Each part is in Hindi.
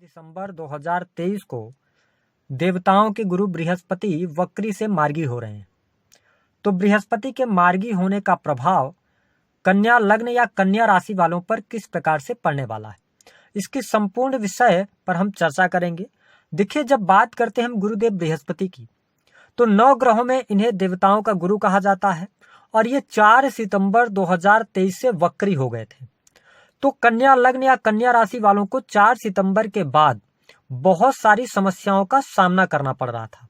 दिसंबर 2023 को देवताओं के गुरु बृहस्पति वक्री से मार्गी हो रहे हैं। तो बृहस्पति के मार्गी होने का प्रभाव कन्या लग्न या कन्या राशि वालों पर किस प्रकार से पड़ने वाला है, इसकी संपूर्ण विषय पर हम चर्चा करेंगे। देखिए, जब बात करते हैं हम गुरुदेव बृहस्पति की, तो 9 ग्रहों में इन्हें देवताओं का गुरु कहा जाता है और ये 4 सितंबर 2023 से वक्री हो गए थे। तो कन्या लग्न या कन्या राशि वालों को 4 सितंबर के बाद बहुत सारी समस्याओं का सामना करना पड़ रहा था।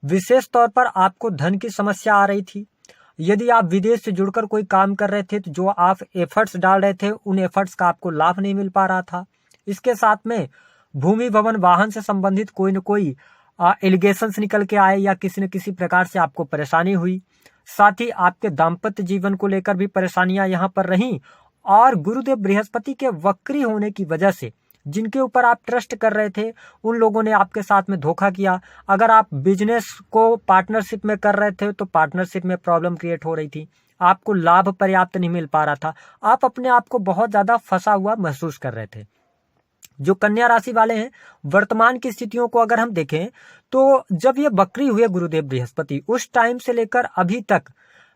विशेष तौर पर आपको धन की समस्या आ रही थी। यदि आप विदेश से जुड़कर कोई काम कर रहे थे तो जो आप एफर्ट्स डाल रहे थे उन एफर्ट्स का आपको लाभ नहीं मिल पा रहा था। इसके साथ में भूमि भवन वाहन से संबंधित कोई न कोई एलिगेशंस निकल के आए या किसी न किसी प्रकार से आपको परेशानी हुई। साथ ही आपके दाम्पत्य जीवन को लेकर भी परेशानियां यहाँ पर रहीं और गुरुदेव बृहस्पति के वक्री होने की वजह से जिनके ऊपर आप ट्रस्ट कर रहे थे उन लोगों ने आपके साथ में धोखा किया। अगर आप बिजनेस को पार्टनरशिप में कर रहे थे तो पार्टनरशिप में प्रॉब्लम क्रिएट हो रही थी, आपको लाभ पर्याप्त नहीं मिल पा रहा था, आप अपने आप को बहुत ज्यादा फंसा हुआ महसूस कर रहे थे। जो कन्या राशि वाले हैं, वर्तमान की स्थितियों को अगर हम देखें तो जब ये वक्री हुए गुरुदेव बृहस्पति, उस टाइम से लेकर अभी तक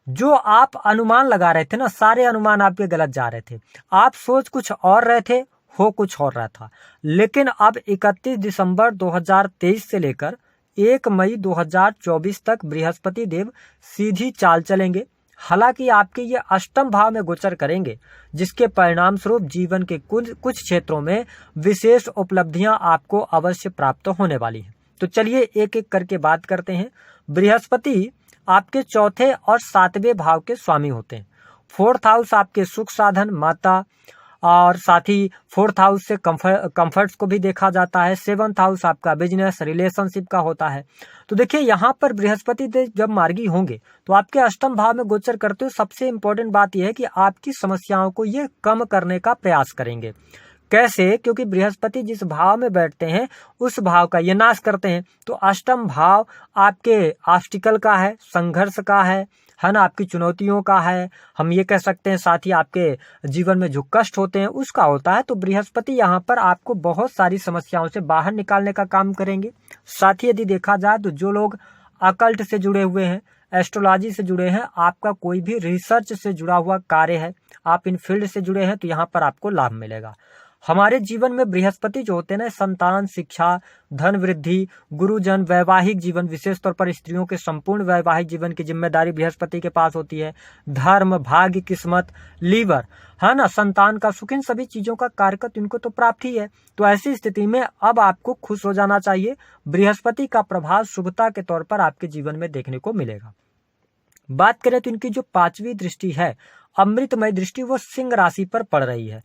जो आप अनुमान लगा रहे थे ना, सारे अनुमान आपके गलत जा रहे थे। आप सोच कुछ और रहे थे, हो कुछ और रहा था। लेकिन अब 31 दिसंबर 2023 से लेकर 1 मई 2024 तक बृहस्पति देव सीधी चाल चलेंगे। हालांकि आपके ये अष्टम भाव में गोचर करेंगे, जिसके परिणाम स्वरूप जीवन के कुछ क्षेत्रों में विशेष उपलब्धियां आपको अवश्य प्राप्त होने वाली हैं। तो चलिए एक एक करके बात करते हैं। बृहस्पति आपके चौथे और 7वें भाव के स्वामी होते हैं। 4th हाउस आपके सुख साधन, माता और साथ ही 4th हाउस से कंफर्ट्स को भी देखा जाता है। 7th हाउस आपका बिजनेस रिलेशनशिप का होता है। तो देखिए, यहाँ पर बृहस्पति देव जब मार्गी होंगे तो आपके अष्टम भाव में गोचर करते हुए सबसे इंपॉर्टेंट बात यह है कि आपकी समस्याओं को ये कम करने का प्रयास करेंगे। कैसे? क्योंकि बृहस्पति जिस भाव में बैठते हैं उस भाव का ये नाश करते हैं। तो अष्टम भाव आपके ऑब्स्टिकल का है, संघर्ष का है ना, आपकी चुनौतियों का है, हम ये कह सकते हैं। साथ ही आपके जीवन में जो कष्ट होते हैं उसका होता है। तो बृहस्पति यहाँ पर आपको बहुत सारी समस्याओं से बाहर निकालने का काम करेंगे। साथ ही यदि देखा जाए तो जो लोग अकल्ट से जुड़े हुए हैं, एस्ट्रोलॉजी से जुड़े हैं, आपका कोई भी रिसर्च से जुड़ा हुआ कार्य है, आप इन फील्ड से जुड़े हैं, तो यहाँ पर आपको लाभ मिलेगा। हमारे जीवन में बृहस्पति जो होते हैं ना, संतान, शिक्षा, धन वृद्धि, गुरुजन, वैवाहिक जीवन, विशेष तौर पर स्त्रियों के संपूर्ण वैवाहिक जीवन की जिम्मेदारी बृहस्पति के पास होती है। धर्म, भाग्य, किस्मत, लीवर, है ना, संतान का सुख, इन सभी चीजों का कारकत इनको तो प्राप्त ही है। तो ऐसी स्थिति में अब आपको खुश हो जाना चाहिए। बृहस्पति का प्रभाव शुभता के तौर पर आपके जीवन में देखने को मिलेगा। बात करें तो इनकी जो 5वीं दृष्टि है, अमृतमय दृष्टि, वो सिंह राशि पर पड़ रही है।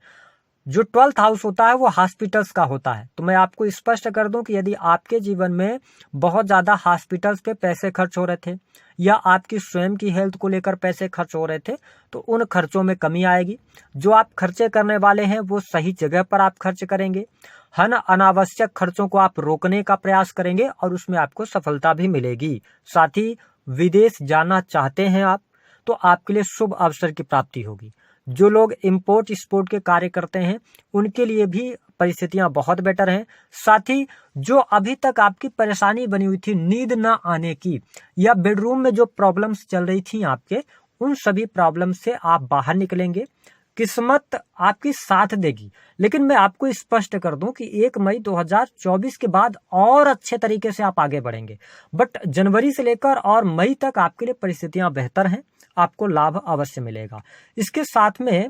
जो 12th हाउस होता है वो हॉस्पिटल्स का होता है। तो मैं आपको स्पष्ट कर दूं कि यदि आपके जीवन में बहुत ज्यादा हॉस्पिटल्स पे पैसे खर्च हो रहे थे या आपकी स्वयं की हेल्थ को लेकर पैसे खर्च हो रहे थे तो उन खर्चों में कमी आएगी। जो आप खर्चे करने वाले हैं वो सही जगह पर आप खर्च करेंगे, है ना। अनावश्यक खर्चों को आप रोकने का प्रयास करेंगे और उसमें आपको सफलता भी मिलेगी। साथ ही विदेश जाना चाहते हैं आप, तो आपके लिए शुभ अवसर की प्राप्ति होगी। जो लोग इंपोर्ट एक्सपोर्ट के कार्य करते हैं उनके लिए भी परिस्थितियां बहुत बेटर हैं। साथ ही जो अभी तक आपकी परेशानी बनी हुई थी नींद ना आने की या बेडरूम में जो प्रॉब्लम्स चल रही थी आपके, उन सभी प्रॉब्लम से आप बाहर निकलेंगे। किस्मत आपकी साथ देगी। लेकिन मैं आपको स्पष्ट कर दूं कि 1 मई 2024 के बाद और अच्छे तरीके से आप आगे बढ़ेंगे। बट जनवरी से लेकर और मई तक आपके लिए परिस्थितियां बेहतर हैं, आपको लाभ अवश्य मिलेगा। इसके साथ में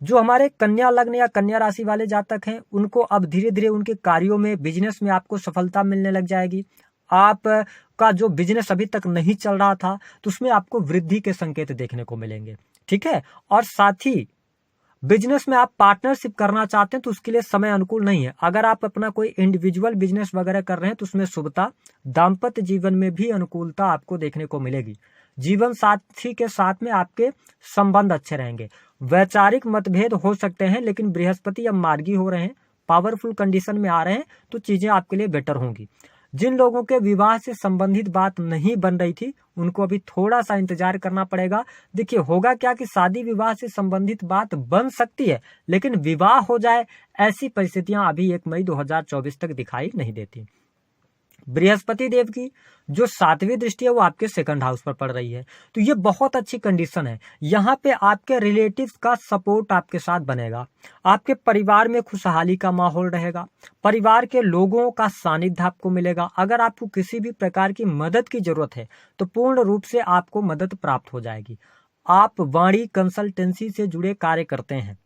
जो हमारे कन्या लग्न या कन्या राशि वाले जातक हैं उनको अब धीरे धीरे उनके कार्यों में, बिजनेस में आपको सफलता मिलने लग जाएगी। आप का जो बिजनेस अभी तक नहीं चल रहा था तो उसमें आपको वृद्धि के संकेत देखने को मिलेंगे, ठीक है। और साथ ही बिजनेस में आप पार्टनरशिप करना चाहते हैं तो उसके लिए समय अनुकूल नहीं है। अगर आप अपना कोई इंडिविजुअल बिजनेस वगैरह कर रहे हैं तो उसमें शुभता, दाम्पत्य जीवन में भी अनुकूलता आपको देखने को मिलेगी। जीवन साथी के साथ में आपके संबंध अच्छे रहेंगे। वैचारिक मतभेद हो सकते हैं लेकिन बृहस्पति अब मार्गी हो रहे हैं, पावरफुल कंडीशन में आ रहे हैं, तो चीजें आपके लिए बेटर होंगी। जिन लोगों के विवाह से संबंधित बात नहीं बन रही थी उनको अभी थोड़ा सा इंतजार करना पड़ेगा। देखिए होगा क्या कि शादी विवाह से संबंधित बात बन सकती है, लेकिन विवाह हो जाए ऐसी परिस्थितियां अभी 1 मई 2024 तक दिखाई नहीं देती। बृहस्पति देव की जो 7वीं दृष्टि है वो आपके 2nd हाउस पर पड़ रही है, तो ये बहुत अच्छी कंडीशन है। यहाँ पे आपके रिलेटिव्स का सपोर्ट आपके साथ बनेगा, आपके परिवार में खुशहाली का माहौल रहेगा, परिवार के लोगों का सानिध्य आपको मिलेगा। अगर आपको किसी भी प्रकार की मदद की जरूरत है तो पूर्ण रूप से आपको मदद प्राप्त हो जाएगी। आप वाणी कंसल्टेंसी से जुड़े कार्य करते हैं,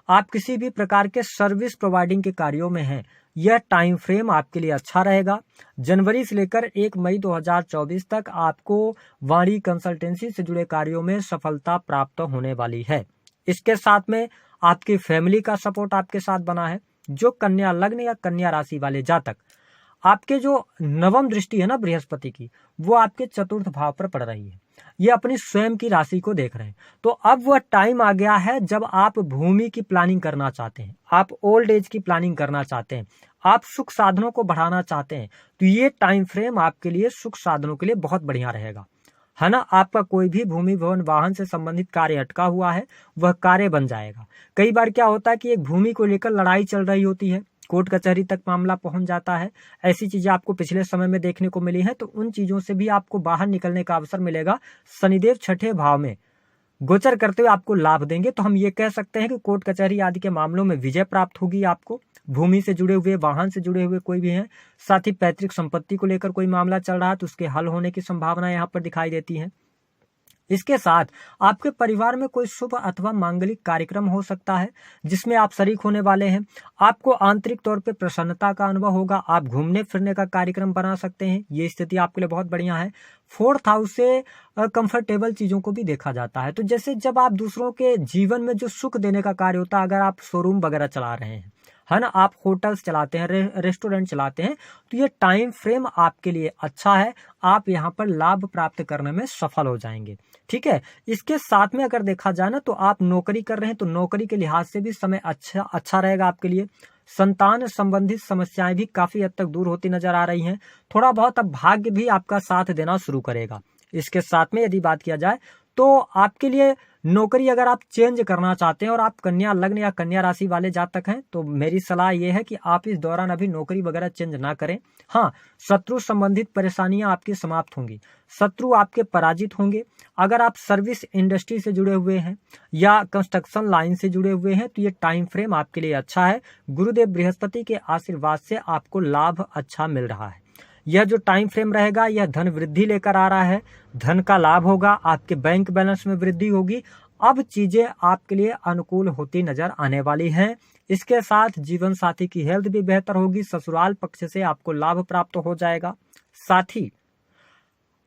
आप किसी भी प्रकार के सर्विस प्रोवाइडिंग के कार्यों में हैं, यह टाइम फ्रेम आपके लिए अच्छा रहेगा। जनवरी से लेकर 1 मई 2024 तक आपको वाणी कंसल्टेंसी से जुड़े कार्यों में सफलता प्राप्त होने वाली है। इसके साथ में आपकी फैमिली का सपोर्ट आपके साथ बना है। जो कन्या लग्न या कन्या राशि वाले जातक, आपके जो 9वीं दृष्टि है ना बृहस्पति की, वो आपके 4th भाव पर पड़ रही है, ये अपनी स्वयं की राशि को देख रहे हैं। तो अब वह टाइम आ गया है जब आप भूमि की प्लानिंग करना चाहते हैं, आप ओल्ड एज की प्लानिंग करना चाहते हैं, आप सुख साधनों को बढ़ाना चाहते हैं, तो ये टाइम फ्रेम आपके लिए सुख साधनों के लिए बहुत बढ़िया रहेगा, है ना। आपका कोई भी भूमि भवन वाहन से संबंधित कार्य अटका हुआ है वह कार्य बन जाएगा। कई बार क्या होता है कि एक भूमि को लेकर लड़ाई चल रही होती है, कोर्ट कचहरी तक मामला पहुंच जाता है, ऐसी चीजें आपको पिछले समय में देखने को मिली है, तो उन चीजों से भी आपको बाहर निकलने का अवसर मिलेगा। शनिदेव 6ठे भाव में गोचर करते हुए आपको लाभ देंगे, तो हम ये कह सकते हैं कि कोर्ट कचहरी आदि के मामलों में विजय प्राप्त होगी आपको। भूमि से जुड़े हुए, वाहन से जुड़े हुए कोई भी हैं, साथ ही पैतृक संपत्ति को लेकर कोई मामला चल रहा है तो उसके हल होने की संभावना यहाँ पर दिखाई देती है। इसके साथ आपके परिवार में कोई शुभ अथवा मांगलिक कार्यक्रम हो सकता है जिसमें आप शरीक होने वाले हैं। आपको आंतरिक तौर पे प्रसन्नता का अनुभव होगा, आप घूमने फिरने का कार्यक्रम बना सकते हैं, ये स्थिति आपके लिए बहुत बढ़िया है। 4th हाउस से कंफर्टेबल चीजों को भी देखा जाता है, तो जैसे जब आप दूसरों के जीवन में जो सुख देने का कार्य होता है, अगर आप शोरूम वगैरह चला रहे हैं, है ना, आप होटल्स चलाते हैं, रेस्टोरेंट चलाते हैं, तो ये टाइम फ्रेम आपके लिए अच्छा है, आप यहाँ पर लाभ प्राप्त करने में सफल हो जाएंगे। ठीक है, इसके साथ में अगर देखा जाए ना तो आप नौकरी कर रहे हैं तो नौकरी के लिहाज से भी समय अच्छा रहेगा आपके लिए। संतान संबंधित समस्याएं भी काफी हद तक दूर होती नजर आ रही हैं। थोड़ा बहुत अब भाग्य भी आपका साथ देना शुरू करेगा। इसके साथ में यदि बात किया जाए तो आपके लिए नौकरी अगर आप चेंज करना चाहते हैं और आप कन्या लग्न या कन्या राशि वाले जातक हैं तो मेरी सलाह यह है कि आप इस दौरान अभी नौकरी वगैरह चेंज ना करें। हाँ, शत्रु संबंधित परेशानियां आपकी समाप्त होंगी, शत्रु आपके पराजित होंगे। अगर आप सर्विस इंडस्ट्री से जुड़े हुए हैं या कंस्ट्रक्शन लाइन से जुड़े हुए हैं तो ये टाइम फ्रेम आपके लिए अच्छा है। गुरुदेव बृहस्पति के आशीर्वाद से आपको लाभ अच्छा मिल रहा है। यह जो टाइम फ्रेम रहेगा यह धन वृद्धि लेकर आ रहा है, धन का लाभ होगा, आपके बैंक बैलेंस में वृद्धि होगी। अब चीजें आपके लिए अनुकूल होती नजर आने वाली हैं। इसके साथ जीवन साथी की हेल्थ भी बेहतर होगी, ससुराल पक्ष से आपको लाभ प्राप्त हो जाएगा। साथ ही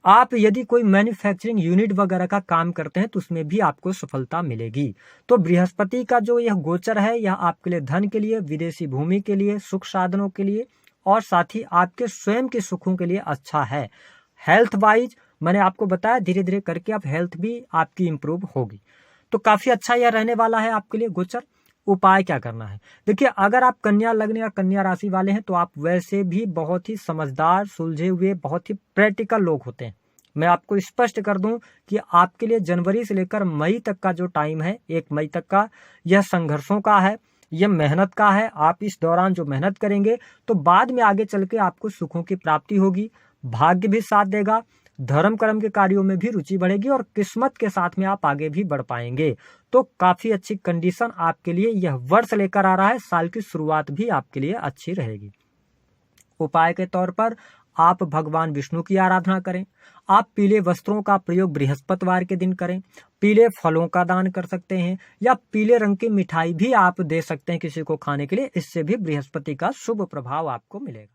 आप यदि कोई मैन्युफैक्चरिंग यूनिट वगैरह का काम करते हैं तो उसमें भी आपको सफलता मिलेगी। तो बृहस्पति का जो यह गोचर है यह आपके लिए धन के लिए, विदेशी भूमि के लिए, सुख साधनों के लिए और साथ ही आपके स्वयं के सुखों के लिए अच्छा है। हेल्थ वाइज मैंने आपको बताया धीरे धीरे करके अब हेल्थ भी आपकी इंप्रूव होगी, तो काफी अच्छा यह रहने वाला है आपके लिए गोचर। उपाय क्या करना है, देखिए अगर आप कन्या लग्न या कन्या राशि वाले हैं तो आप वैसे भी बहुत ही समझदार, सुलझे हुए, बहुत ही प्रैक्टिकल लोग होते हैं। मैं आपको स्पष्ट कर दूं कि आपके लिए जनवरी से लेकर मई तक का जो टाइम है, 1 मई तक का, यह संघर्षों का है, यह मेहनत का है। आप इस दौरान जो मेहनत करेंगे तो बाद में आगे चल के आपको सुखों की प्राप्ति होगी, भाग्य भी साथ देगा, धर्म कर्म के कार्यों में भी रुचि बढ़ेगी और किस्मत के साथ में आप आगे भी बढ़ पाएंगे। तो काफी अच्छी कंडीशन आपके लिए यह वर्ष लेकर आ रहा है। साल की शुरुआत भी आपके लिए अच्छी रहेगी। उपाय के तौर पर आप भगवान विष्णु की आराधना करें, आप पीले वस्त्रों का प्रयोग बृहस्पतिवार के दिन करें, पीले फलों का दान कर सकते हैं या पीले रंग की मिठाई भी आप दे सकते हैं किसी को खाने के लिए। इससे भी बृहस्पति का शुभ प्रभाव आपको मिलेगा।